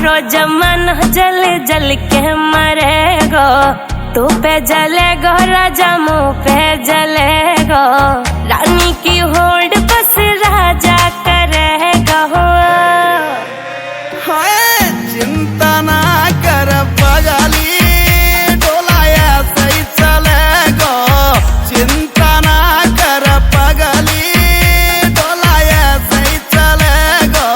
रोज मन जल जल के मरेगो, तू पे जलेगो राजा मुँह पे जलेगो, रानी की होड़ बस राजा करेगा। चिंता ना कर पगली, डोलाया सही चलेगो, चिंता ना कर पगली, डोलाया सही चलेगो।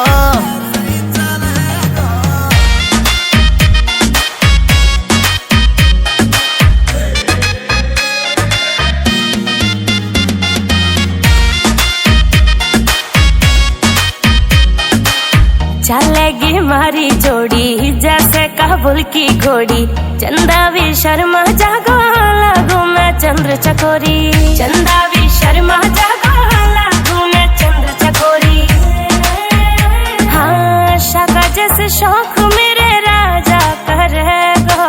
चलेगी मारी जोड़ी जैसे काबुल की घोड़ी, चंदा भी शर्मा जागो लागू मैं चंद्र चकोरी, चंदा भी शर्मा जागो लागू मैं चंद्र चकोरी। हाँ शाका जैसे शौक मेरे राजा करेगो।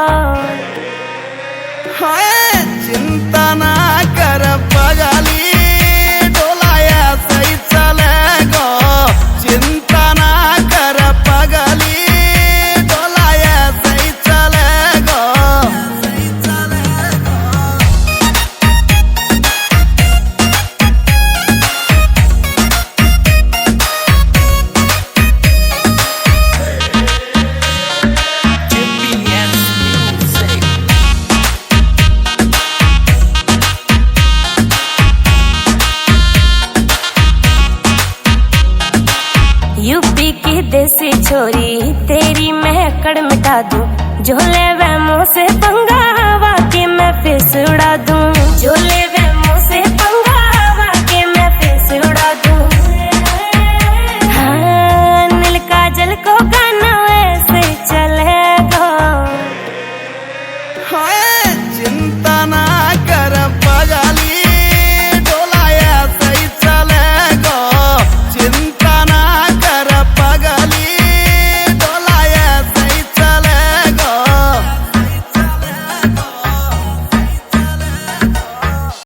चिंता ना कर पगली, डोलाया सही चलेगो, चिंता ना कर पगली, डोलाया सही चलेगो। यूपी की देसी छोरी तेरी महकड़ मिटा दूं, झोले वह मुँह से पंगा वाकई मैं फिस उड़ा दूं, जो